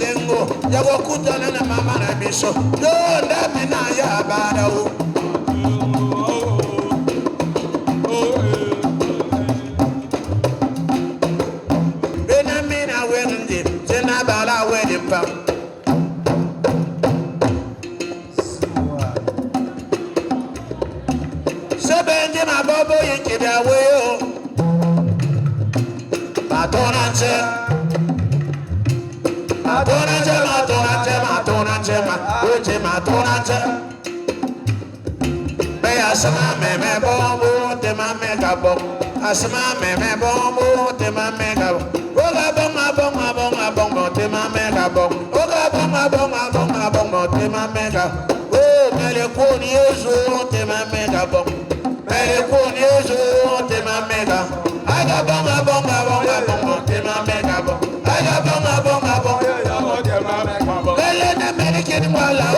sengo ya wakutana na mama na biso yo ndami na ya barao benamina wendi tena bala wedi pam sebenje mabobo yekibya weyo matonanche asma meme bombo te mame gabo asma meme bombo te mame gabo oga bonga bonga bonga bongo te mame gabo oga bonga bonga bonga bongo te mame gabo oh mele koni ozo te mame gabo mele koni ozo te mame gabo aga bonga bonga bonga bongo te mame gabo aga bonga bonga bonga te mame gabo lele na merike mwala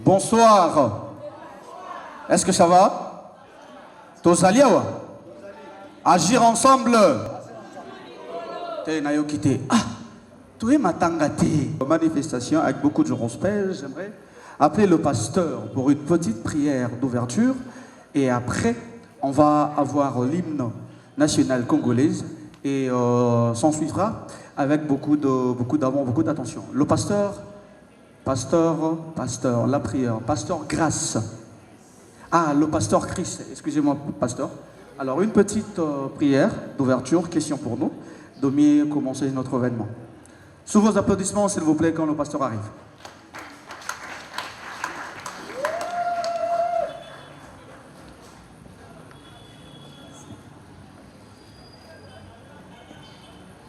Bonsoir. Est-ce que ça va? Tosaliawa. Agir ensemble. Manifestation avec beaucoup de respect. J'aimerais appeler le pasteur pour une petite prière d'ouverture. Et après, on va avoir l'hymne national congolaise. Et s'en suivra avec beaucoup d'amour, beaucoup d'attention. Le pasteur, la prière, pasteur Grâce. Ah, le pasteur Chris, excusez-moi, pasteur. Alors, une petite prière d'ouverture, question pour nous, de mieux commencer notre événement. Sous vos applaudissements, s'il vous plaît, quand le pasteur arrive.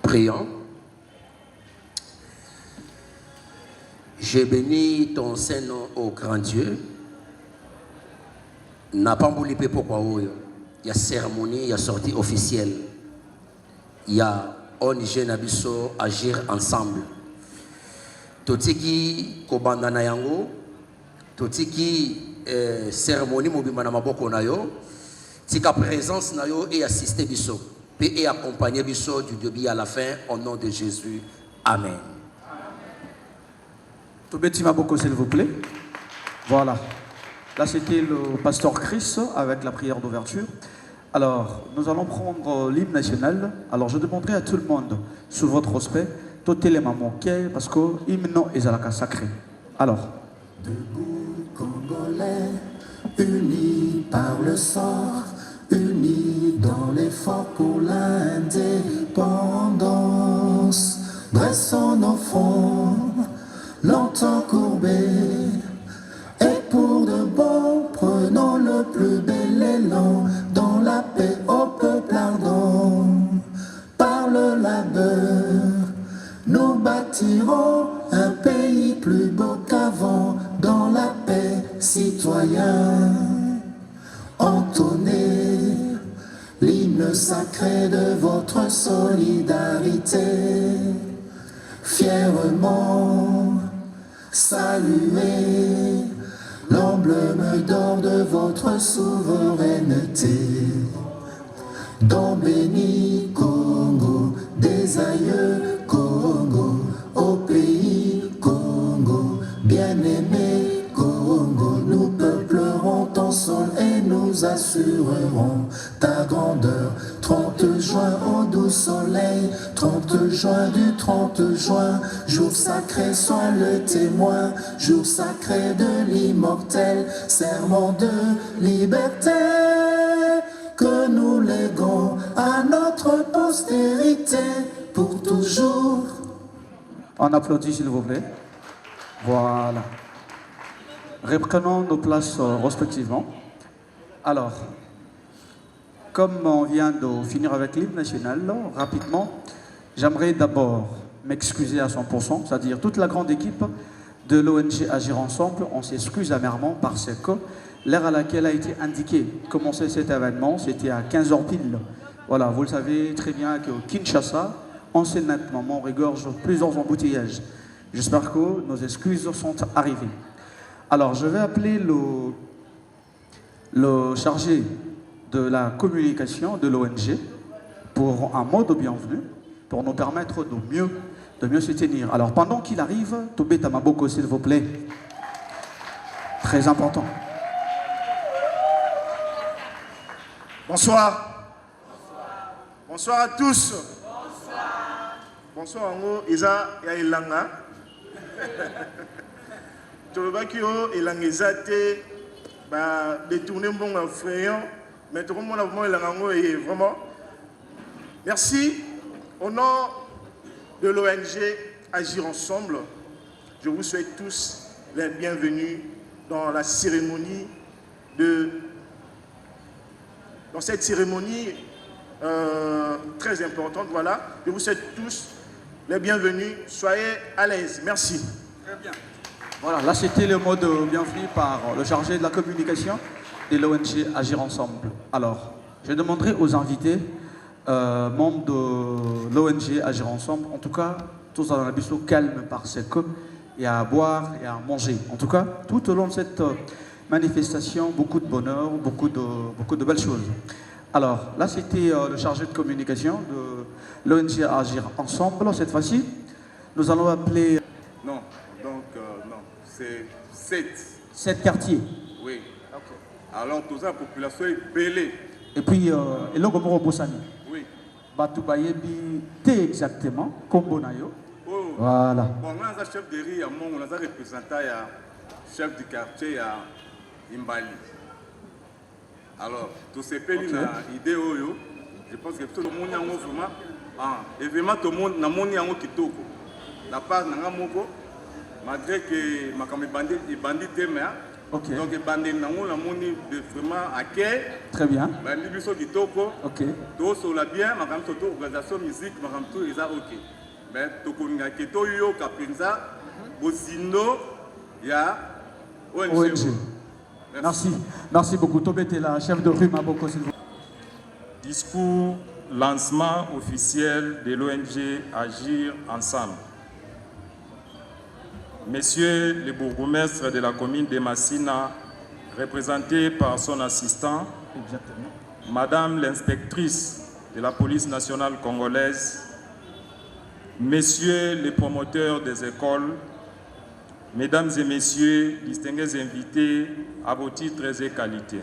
Prions. Je bénis ton Saint-Nom, ô grand Dieu. N'a pas voulu pourquoi il y a cérémonie, il y a sortie officielle. Il y a ONG Nabiso agir ensemble. Totiki kobandana yango, totiki cérémonie mobimana maboko na yo, tika présence na yo et assister biso, et accompagner biso du début à la fin au nom de Jésus. Amen. Tobeti maboko s'il vous plaît. Voilà. Là, c'était le pasteur Chris avec la prière d'ouverture. Alors, nous allons prendre l'hymne national. Alors, je demanderai à tout le monde, sous votre respect, tout les mamans, parce que l'hymne est à la sacré. Alors. Debout, Congolais, unis par le sort, unis dans l'effort pour l'indépendance. Dressons nos fronts, longtemps courbés. Et pour de bon, prenons le plus bel élan, dans la paix au peuple ardent. Par le labeur, nous bâtirons un pays plus beau qu'avant, dans la paix, citoyens. Entonnez l'hymne sacré de votre solidarité, fièrement saluez l'emblème d'or de votre souveraineté. Don béni Congo, des aïeux Congo, au pays Congo, bien-aimé Congo, nous peuplerons ton sol et nous assurerons ta grandeur. 30 juin au doux soleil, 30 juin du 30 juin, jour sacré sois le témoin, jour sacré de l'immortel, serment de liberté, que nous léguons à notre postérité pour toujours. On applaudit s'il vous plaît. Voilà. Reprenons nos places respectivement. Alors, comme on vient de finir avec l'hymne national, rapidement, j'aimerais d'abord m'excuser à 100%, c'est-à-dire toute la grande équipe de l'ONG Agir Ensemble, on s'excuse amèrement parce que l'heure à laquelle a été indiqué commencer cet événement, c'était à 15h pile. Voilà, vous le savez très bien que Kinshasa, en ce moment, regorge plusieurs embouteillages. J'espère que nos excuses sont arrivées. Alors, je vais appeler le chargé de la communication de l'ONG pour un mot de bienvenue, pour nous permettre de mieux se tenir. Alors, pendant qu'il arrive, Tobé Tamaboko, s'il vous plaît. Très important. Bonsoir. Bonsoir à tous. Bonsoir Ango, Isa ya Elanga. Tolobakio Elanga Ezate, détourner mon effrayant, mais tout le monde a vraiment Elanga et vraiment. Merci. Au nom de l'ONG Agir Ensemble, je vous souhaite tous les bienvenus dans la cérémonie dans cette cérémonie très importante. Voilà, je vous souhaite tous les bienvenus. Soyez à l'aise. Merci. Très bien. Voilà, là c'était le mot de bienvenue par le chargé de la communication de l'ONG Agir Ensemble. Alors, je demanderai aux invités, membres de l'ONG Agir Ensemble, en tout cas, tous dans la biseau calme parce qu'il y a à boire et à manger. En tout cas, tout au long de cette manifestation, beaucoup de bonheur, beaucoup de belles choses. Alors, là, c'était le chargé de communication de l'ONG Agir Ensemble. Cette fois-ci, nous allons appeler... Non, donc, non, c'est 7. 7 quartiers. Oui. Okay. Alors, toute la population est belée. Et puis, et là, comment on oui. Batou Bayebi, exactement, comme Bonayo. Oh. Voilà. Bon, on a un chef de riz, on a un représentant, chef du quartier à Imbali. Alors, tout ce pays a idée, je pense que tout le monde a vraiment, évidemment, tout le monde a un kitoko. La part n'a pas malgré que ma caméra bandit donc les bandits n'ont vraiment à quai. Très bien. Bandit sont kitoko. Ok. Tout sur la bien, ma caméra surtout organisation musique, ma caméra tout est ok. Mais tout qu'on a keto yo kapinza, bosindo ya ONG. Merci. Merci beaucoup. Tobete la chef de rue Maboko. Discours lancement officiel de l'ONG Agir Ensemble. Monsieur le bourgmestre de la commune de Massina, représenté par son assistant, Madame l'inspectrice de la police nationale congolaise, Messieurs les promoteurs des écoles, Mesdames et Messieurs, distingués invités à vos titres et qualités.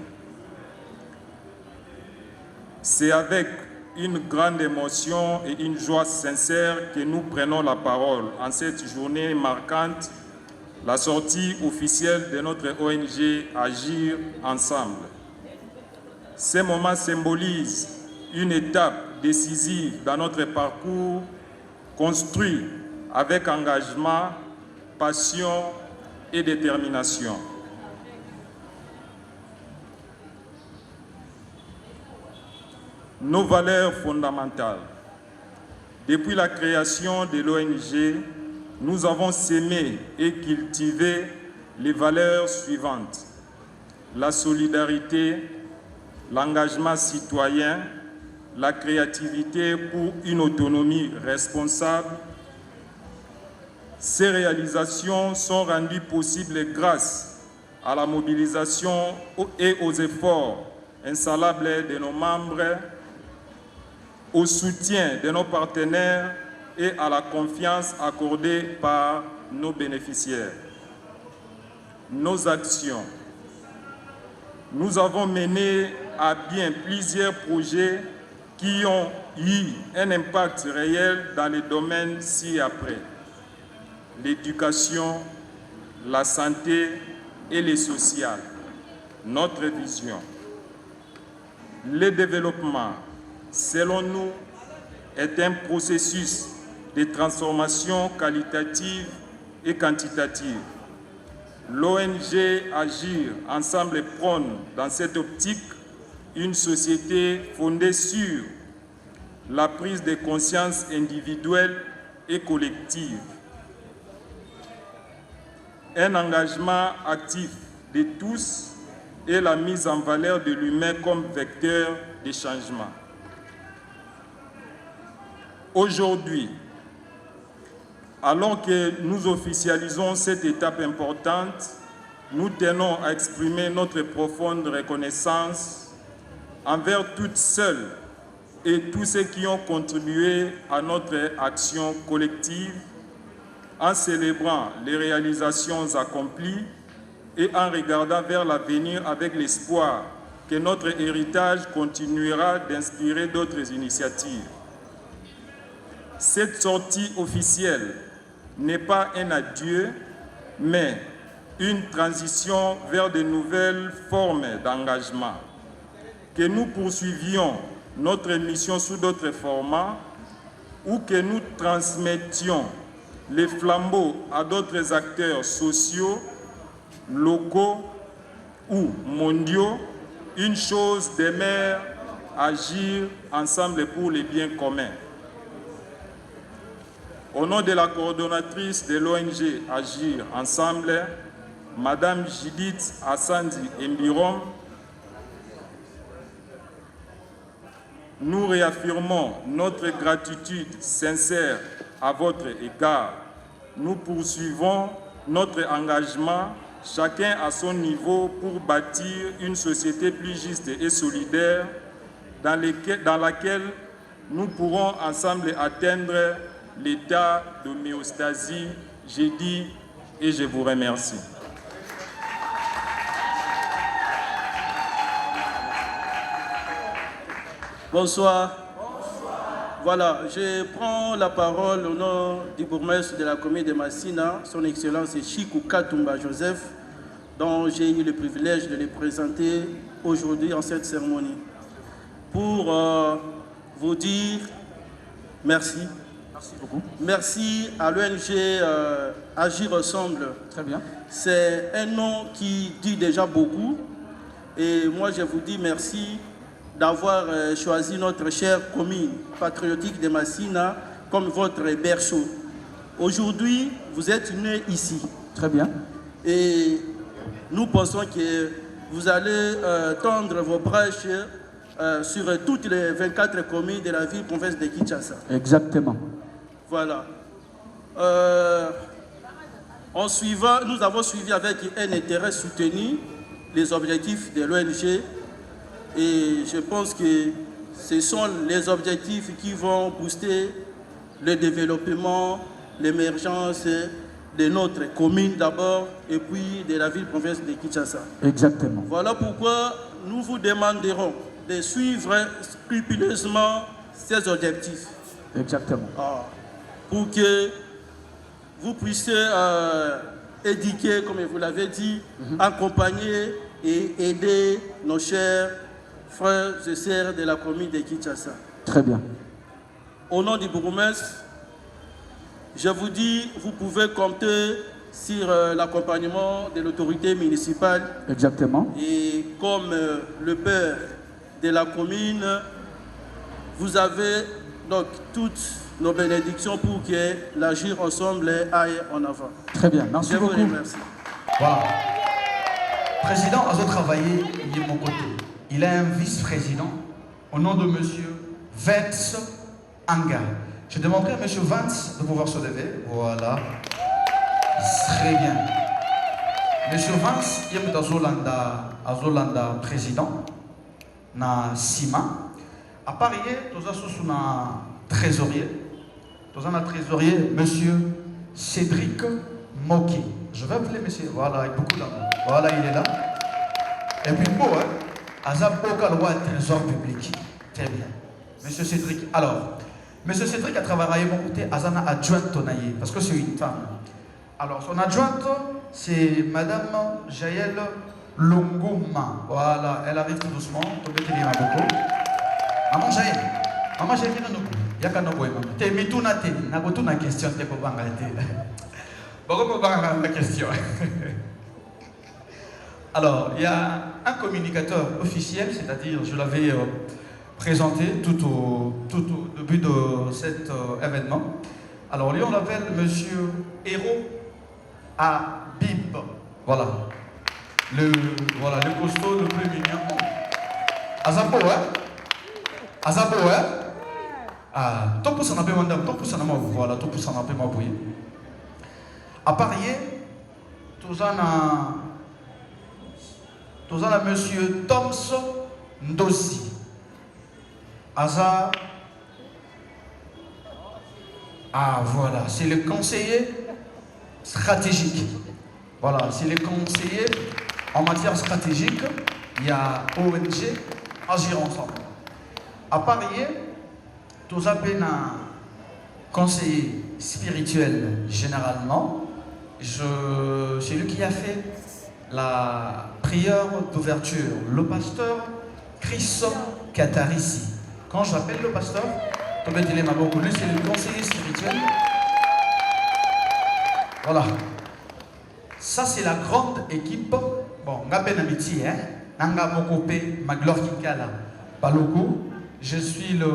C'est avec une grande émotion et une joie sincère que nous prenons la parole en cette journée marquante, la sortie officielle de notre ONG Agir Ensemble. Ce moment symbolise une étape décisive dans notre parcours construit avec engagement, passion et détermination. Nos valeurs fondamentales. Depuis la création de l'ONG, nous avons sémé et cultivé les valeurs suivantes: la solidarité, l'engagement citoyen, la créativité pour une autonomie responsable. Ces réalisations sont rendues possibles grâce à la mobilisation et aux efforts insalables de nos membres, au soutien de nos partenaires et à la confiance accordée par nos bénéficiaires. Nos actions. Nous avons mené à bien plusieurs projets qui ont eu un impact réel dans les domaines ci-après: l'éducation, la santé et le social. Notre vision. Le développement, selon nous, est un processus de transformation qualitative et quantitative. L'ONG Agir Ensemble prône dans cette optique une société fondée sur la prise de conscience individuelle et collective, un engagement actif de tous et la mise en valeur de l'humain comme vecteur de changement. Aujourd'hui, alors que nous officialisons cette étape importante, nous tenons à exprimer notre profonde reconnaissance envers toutes celles et tous ceux qui ont contribué à notre action collective, en célébrant les réalisations accomplies et en regardant vers l'avenir avec l'espoir que notre héritage continuera d'inspirer d'autres initiatives. Cette sortie officielle n'est pas un adieu, mais une transition vers de nouvelles formes d'engagement. Que nous poursuivions notre mission sous d'autres formats ou que nous transmettions les flambeaux à d'autres acteurs sociaux, locaux ou mondiaux, une chose demeure: agir ensemble pour les biens communs. Au nom de la coordonnatrice de l'ONG Agir Ensemble, Madame Judith Assandi Mbirom, nous réaffirmons notre gratitude sincère à votre égard. Nous poursuivons notre engagement chacun à son niveau pour bâtir une société plus juste et solidaire dans laquelle nous pourrons ensemble atteindre l'état d'homéostasie. J'ai dit et je vous remercie. Bonsoir. Voilà, je prends la parole au nom du bourgmestre de la commune de Massina, son Excellence Chikou Katumba Joseph, dont j'ai eu le privilège de les présenter aujourd'hui en cette cérémonie. Pour vous dire merci. Merci beaucoup. Merci à l'ONG Agir Ensemble. Très bien. C'est un nom qui dit déjà beaucoup. Et moi, je vous dis merci d'avoir choisi notre chère commune patriotique de Massina comme votre berceau. Aujourd'hui, vous êtes nés ici. Très bien. Et nous pensons que vous allez tendre vos brèches sur toutes les 24 communes de la ville-province de Kinshasa. Exactement. Voilà. Nous avons suivi avec un intérêt soutenu les objectifs de l'ONG et je pense que ce sont les objectifs qui vont booster le développement, l'émergence de notre commune d'abord et puis de la ville-province de Kinshasa. Exactement. Voilà pourquoi nous vous demanderons de suivre scrupuleusement ces objectifs. Exactement. Pour que vous puissiez éduquer, comme vous l'avez dit, accompagner et aider nos chers frères et sœurs de la commune de Kinshasa. Très bien. Au nom du bourgmestre, je vous dis, vous pouvez compter sur l'accompagnement de l'autorité municipale. Exactement. Et comme le père de la commune, vous avez donc toutes nos bénédictions pour que l'Agir Ensemble aille en avant. Très bien, merci beaucoup. Je vous remercie. Voilà. Président a travaillé, il est de mon côté. Il a un vice-président au nom de M. Vance Anga. Je demanderai à M. Vance de pouvoir se lever. Voilà. Très bien. M. Vance, il est Azolanda président, na Sima. À Paris, nous avons un trésorier. Nous avons un trésorier, M. Cédric Moki. Je vais appeler monsieur. Voilà, avec beaucoup d'amour. Voilà, il est là. Et puis, bon, hein, Azaboka, le roi trésor public. Très bien. Monsieur Cédric. Alors, monsieur Cédric a travaillé mon côté, Azana adjointe Tonaye, parce que c'est une femme. Alors, son adjointe, c'est Madame Jaël Longuma. Voilà, elle arrive tout doucement. Maman Jaël. Maman Jaël, il y a qu'un autre. Tu es mis tout na télé. Tu as une question. Tu peux pas la question. Alors, il y a un communicateur officiel, c'est-à-dire, je l'avais présenté tout au début de cet événement. Alors, lui, on l'appelle Monsieur Héros Habib. Voilà. Le costaud le plus mignon. Azabo, hein? Azabo, hein? Ah, tout pour s'en appeler, madame, tout pour s'en appeler, voilà, tout pour s'en appeler, ma bouille. À Paris, nous avons monsieur Thompson Ndossi. Aza. Ah, voilà, c'est le conseiller stratégique. Voilà, c'est le conseiller en matière stratégique. Il y a ONG, Agir Ensemble. À Paris, nous avons un conseiller spirituel généralement. C'est lui qui a fait la prière d'ouverture, le pasteur Chris Katarissi. Quand j'appelle le pasteur, lui c'est le conseiller spirituel. Voilà. Ça c'est la grande équipe. Bon, on a bien amitié, hein. Nanga Mokope, Maglor Kikala, Baloko. Je suis le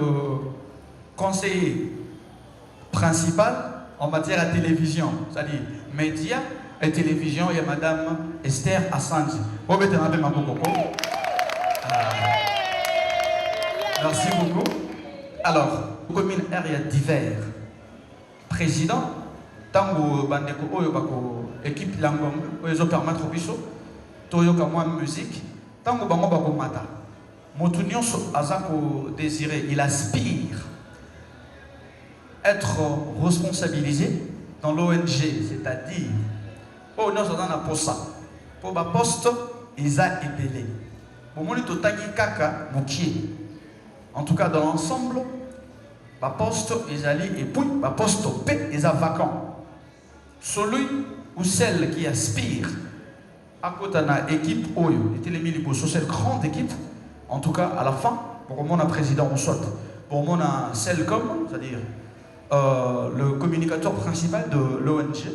conseiller principal en matière de télévision, c'est-à-dire médias et télévision. Il y a Madame Esther Assange. Merci beaucoup. Alors, commune area divers. Président, Tango Bandeko Oyobako équipe Langong, ils ont permis de biso, toyoka moi musique, tant que bango bako mata. Motunyon azako désiré, il aspire être responsabilisé dans l'ONG, c'est-à-dire, oh nous sommes dans pour ça, pour ma poste, ils ont ébélé. Pour moi, nous avons kaka mokié. En tout cas, dans l'ensemble, ma poste, ils allaient et puis ma poste P, ils ont vacant. Celui ou celle qui aspire à côté de l'équipe Oyo, était les milieux sur cette grande équipe, en tout cas, à la fin, pour mon président, on saute. Pour mon CELCOM, c'est-à-dire le communicateur principal de l'ONG,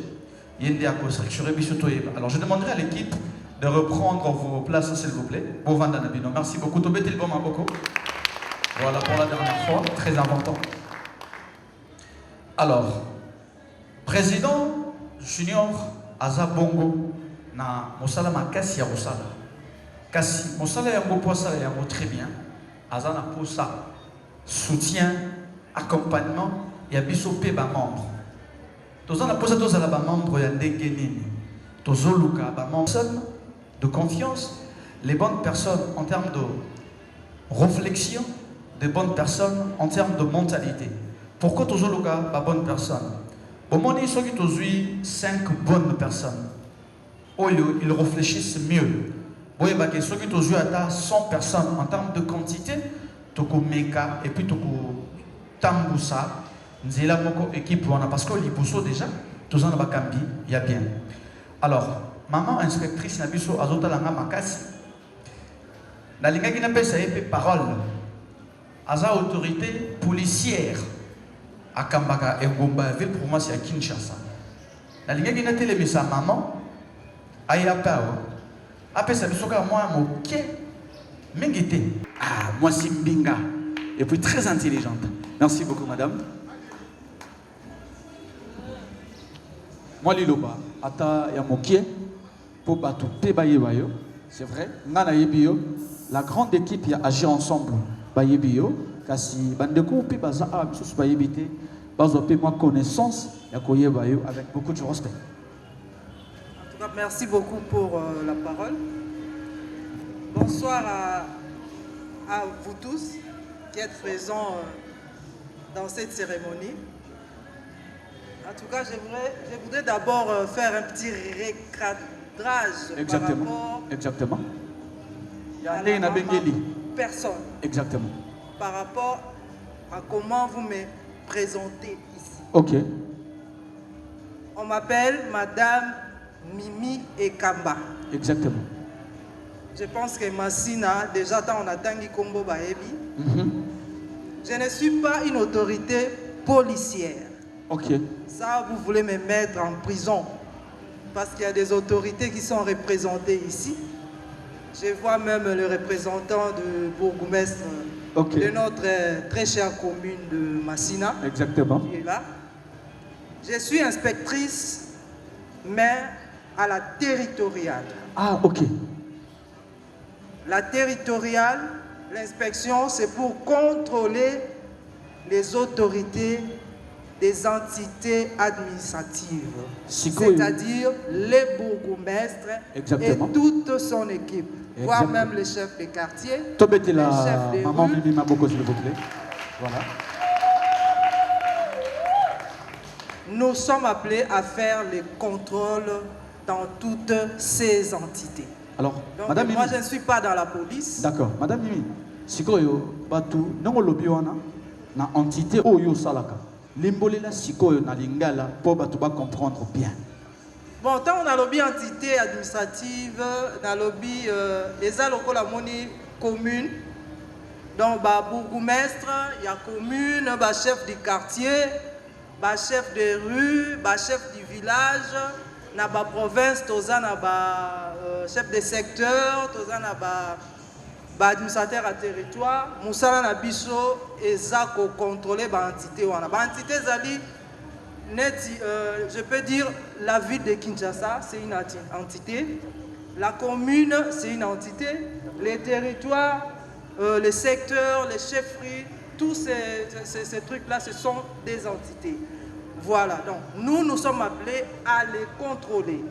alors je demanderai à l'équipe de reprendre vos places, s'il vous plaît. Merci beaucoup. Voilà pour la dernière fois, très important. Alors, président junior Aza Bongo na Mosala Makasi ya Mosala. Kasi Mosala ya Mosala ya très bien. Aza na posa soutien, accompagnement et abisope ba membre. Tous na posa tous la ba membre ya ndenge nini. Tozoluka ba membre de confiance, les bonnes personnes en termes de réflexion, des bonnes personnes en termes de mentalité. Pourquoi Tozoluka ba bonne personne? Au moment où ils 5 bonnes personnes, ils réfléchissent mieux. Ceux qui ont 100 personnes en termes de quantité, toko meka et puis toko tamboussa, nzela moko équipe parce que liboso déjà, tous en bakambi, il y a bien. Alors, maman inspectrice nabiso azota langa makasi. La linga qui n'appelle ça parole. Aza autorité policière. À Kambaka et Gomba ville pour moi c'est à Kinshasa. La ligne qui n'a télé sa maman aïe pao. Après ça bisoka moi moke mengete. Ah moi c'est Mbinga et puis très intelligente. Merci beaucoup madame. Moi liloba ata ya moke pour batu pe baye bayo. C'est vrai. Ngana yebio la grande équipe y a agi ensemble baye bio. Kasi bandeko pe baza a biso ba yebité bazo pe moi connaissance ya koyeba yo avec beaucoup de respect. En tout cas, merci beaucoup pour la parole. Bonsoir à vous tous qui êtes présents dans cette cérémonie. En tout cas, je voudrais d'abord faire un petit recadrage Exactement. par rapport Exactement. à la personne. Exactement. Par rapport à comment vous me présentez ici. Ok. On m'appelle Madame Mimi Ekamba. Exactement. Je pense que Massina, déjà on a Tangi Kombo Baebi. Je ne suis pas une autorité policière. Ok. Ça, vous voulez me mettre en prison. Parce qu'il y a des autorités qui sont représentées ici. Je vois même le représentant de bourgmestre de notre très chère commune de Massina. Exactement. Qui est là. Je suis inspectrice, mais à la territoriale. Ah, ok. La territoriale, l'inspection, c'est pour contrôler les autorités des entités administratives. C'est-à-dire les bourgmestres et toute son équipe. Voire même les chefs de quartier, les chefs de maman rue. Mimi Maboko, s'il vous plaît. Voilà. Nous sommes appelés à faire les contrôles dans toutes ces entités. Alors, donc, Madame moi, Mimi, je ne suis pas dans la police. D'accord. Madame Mimi, sikoyo batu nango lobiwana na entité oyo salaka. Limbolela sikoyo na lingala pour batu ba comprendre bien. Bon, tant on a lobby entité administrative, on a lobby les alocaux la monnaie commune. Donc, bah, bourgmestre, il y a commune, bah, chef du quartier, bah, chef de rue, bah, chef du village, na ba province, toza na ba chef de secteur, toza na ba administrateur à territoire. Moussala na biso ezako contrôler ba entité wana. Ba entité zali je peux dire la ville de Kinshasa, c'est une entité. La commune, c'est une entité. Les territoires, les secteurs, les chefferies, tous ces trucs-là, ce sont des entités. Voilà, donc nous sommes appelés à les contrôler.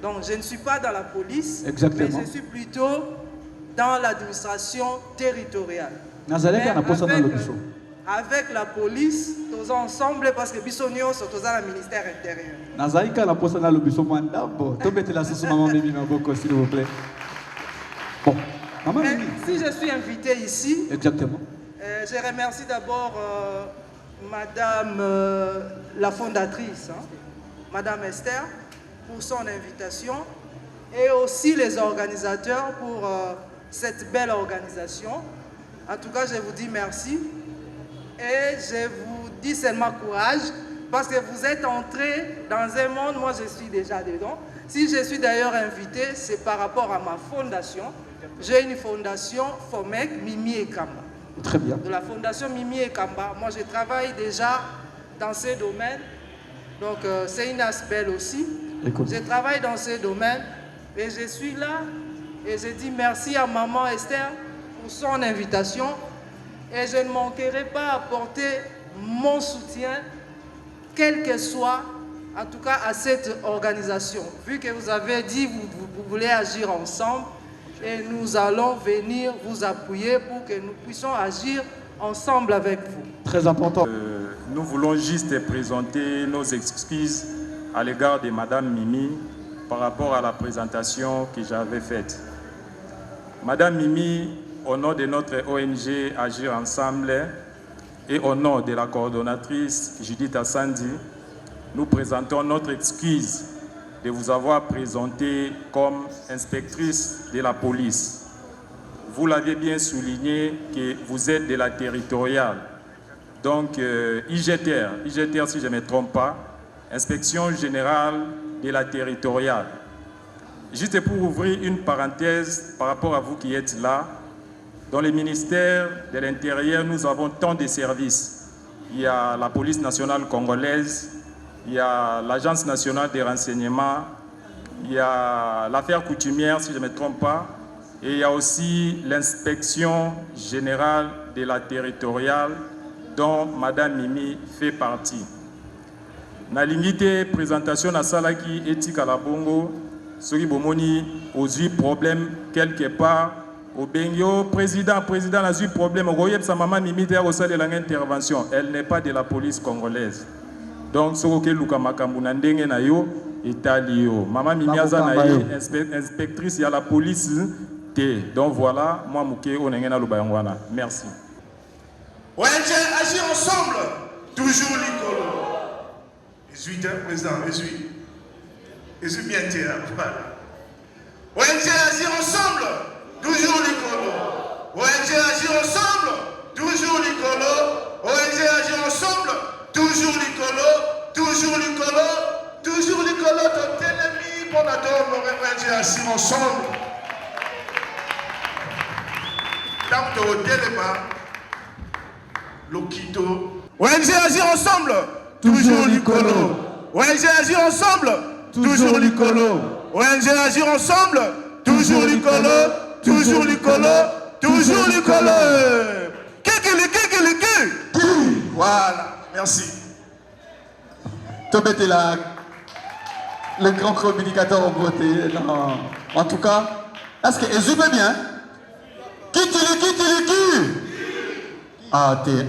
Donc je ne suis pas dans la police, Exactement. mais je suis plutôt dans l'administration territoriale. Mais avec la police, tous ensemble, parce que Bissonio, c'est tous dans le ministère intérieur. S'il vous plaît. Bon, mais si je suis invité ici, exactement. Je remercie d'abord Madame la fondatrice, Madame Esther, pour son invitation, et aussi les organisateurs pour cette belle organisation. En tout cas, je vous dis merci et je vous dis seulement courage parce que vous êtes entrés dans un monde, moi je suis déjà dedans. Si je suis d'ailleurs invité, c'est par rapport à ma fondation. J'ai une fondation FOMEC Mimi et Kamba. Très bien. De la fondation Mimi et Kamba. Moi je travaille déjà dans ces domaines, donc c'est une aspect aussi. Écoute. Je travaille dans ces domaines et je suis là et je dis merci à maman Esther pour son invitation et je ne manquerai pas à apporter mon soutien, quel que soit, en tout cas à cette organisation. Vu que vous avez dit vous voulez agir ensemble et nous allons venir vous appuyer pour que nous puissions agir ensemble avec vous. Très important. Nous voulons juste présenter nos excuses à l'égard de Madame Mimi par rapport à la présentation que j'avais faite. Madame Mimi, au nom de notre ONG Agir Ensemble et au nom de la coordonnatrice Judith Assandi, nous présentons notre excuse de vous avoir présenté comme inspectrice de la police. Vous l'avez bien souligné que vous êtes de la territoriale. Donc, IGTR, si je ne me trompe pas, Inspection générale de la territoriale. Juste pour ouvrir une parenthèse par rapport à vous qui êtes là, dans le ministère de l'Intérieur, nous avons tant de services. Il y a la police nationale congolaise, il y a l'Agence nationale des renseignements, il y a l'affaire coutumière, si je ne me trompe pas, et il y a aussi l'inspection générale de la territoriale, dont Madame Mimi fait partie. Nalingi présentation na salaki éthique à la Bongo, soki bomoni ozu problème quelque part au Bengio président a eu problème au sa maman Mimi te au salle de l'intervention, elle n'est pas de la police congolaise. Donc soko ke luka makambu na ndenge na yo etalio. Maman Mimi aza na inspectrice ya la police te. Donc voilà, moi muke onengena lubayangwana. Merci. ONG Agir ensemble, toujours l'icône. Jésus, président, Jésus bien terre. ONG Agir ensemble, toujours l'icône. ONG Agir ensemble, toujours l'icône. ONG Agir ensemble, toujours l'icône. Toujours l'icône. Toujours l'icône. Donc, l'ennemi, pour la donne, ONG Agir ensemble. Tant de téléma, Lokito. ONG Agir ensemble. Toujours l'icolo. ONG Agir ensemble. Toujours l'icolo. ONG Agir ensemble. Toujours l'icolo. Toujours l'icolo. Toujours l'icolo. Voilà. Merci. Tom était là. Le grand communicateur en beauté. Non. En tout cas, est-ce que Jésus peut bien? Qui? Ah, t'es.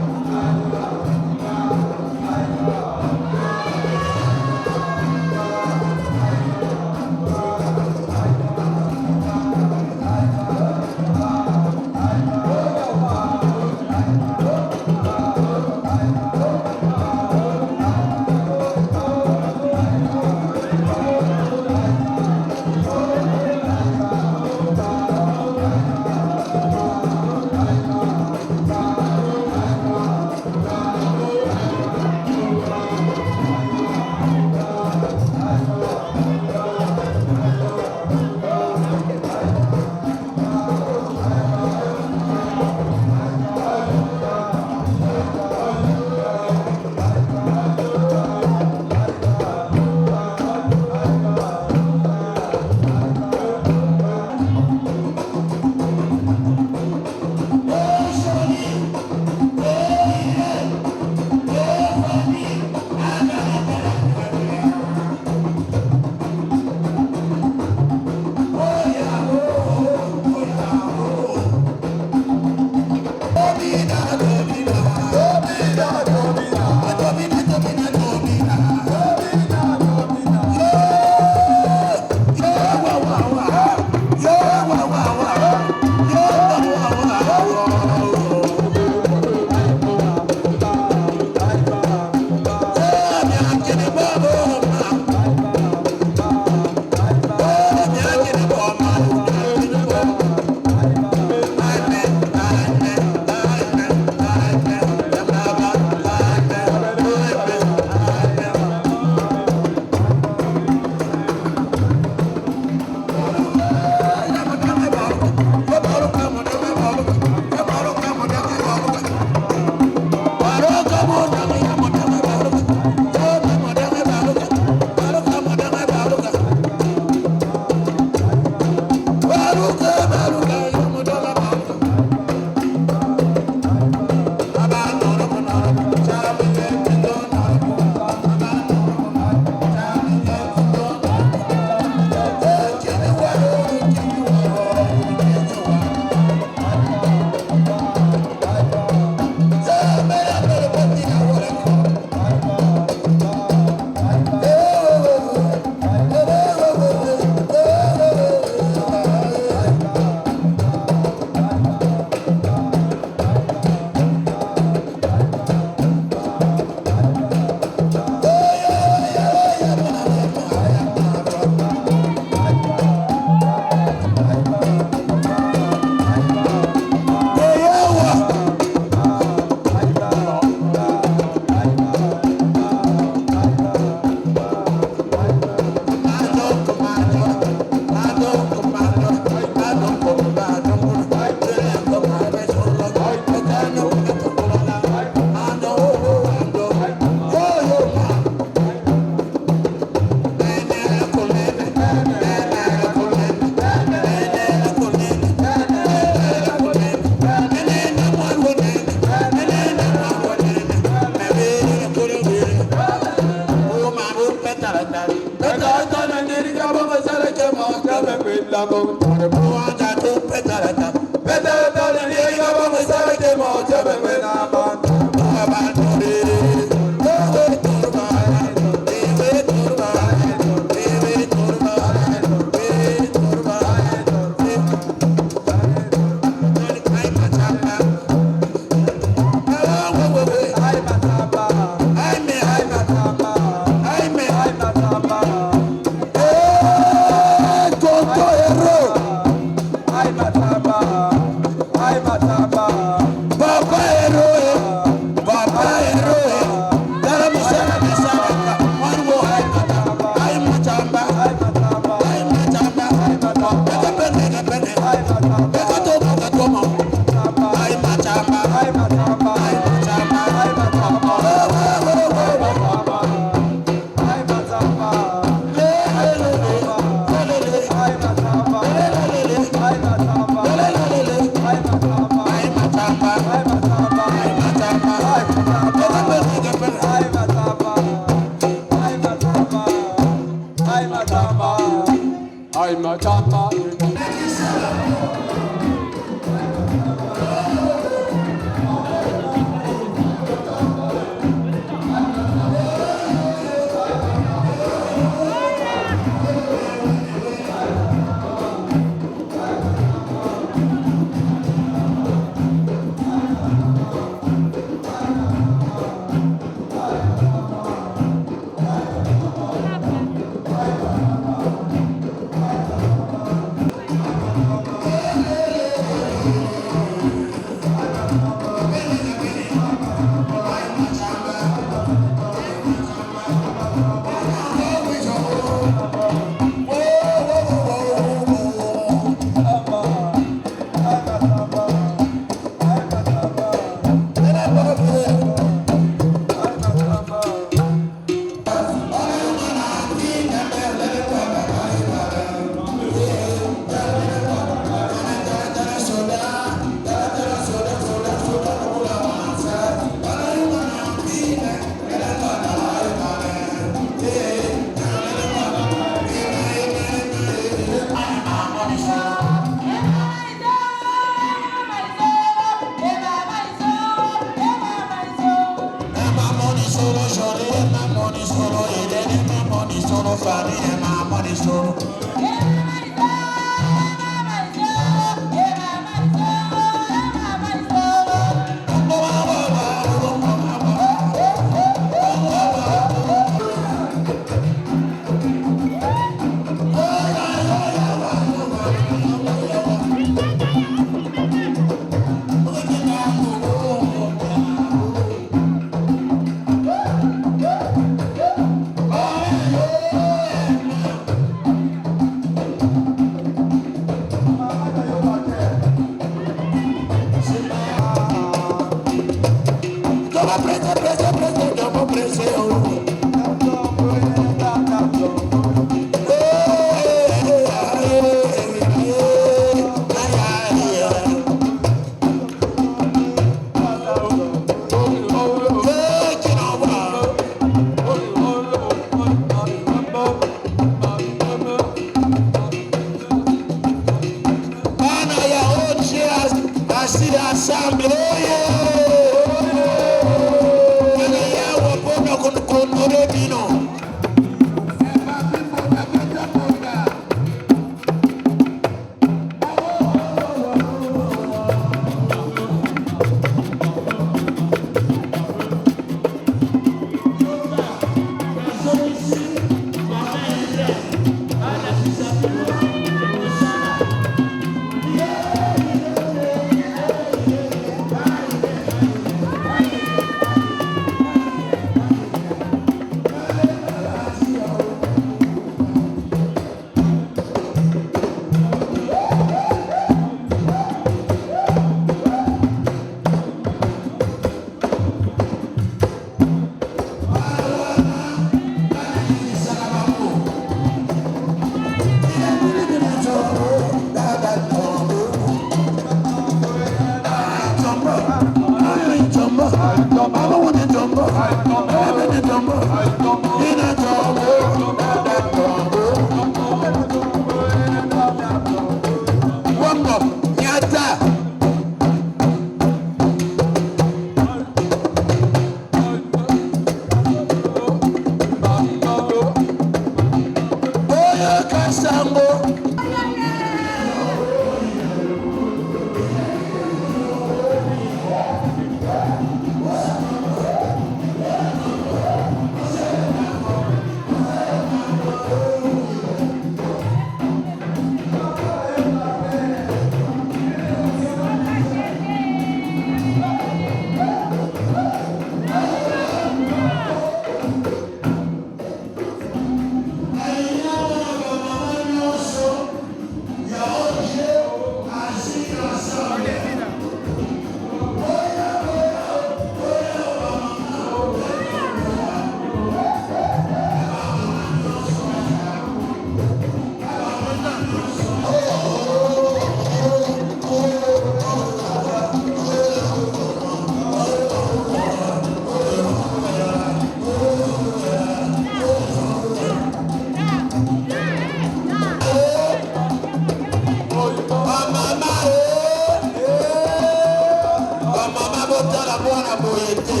wana boye te.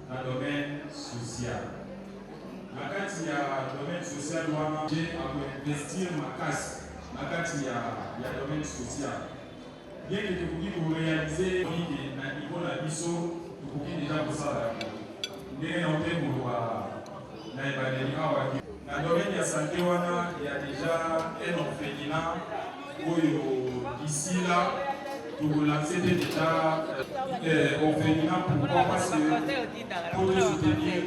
Na domaine social. Na kati ya domaine social wana je investir makasi na kati ya domaine social. Bien que tukoki koréaliser na niveau na biso tukoki déjà kosala ndenge na otembo na ebandeli awa. Na domaine ya santé wana ya déjà un orphelinat oyo d'ici là pour lancer déjà orphelinat. Pourquoi? Parce que pour soutenir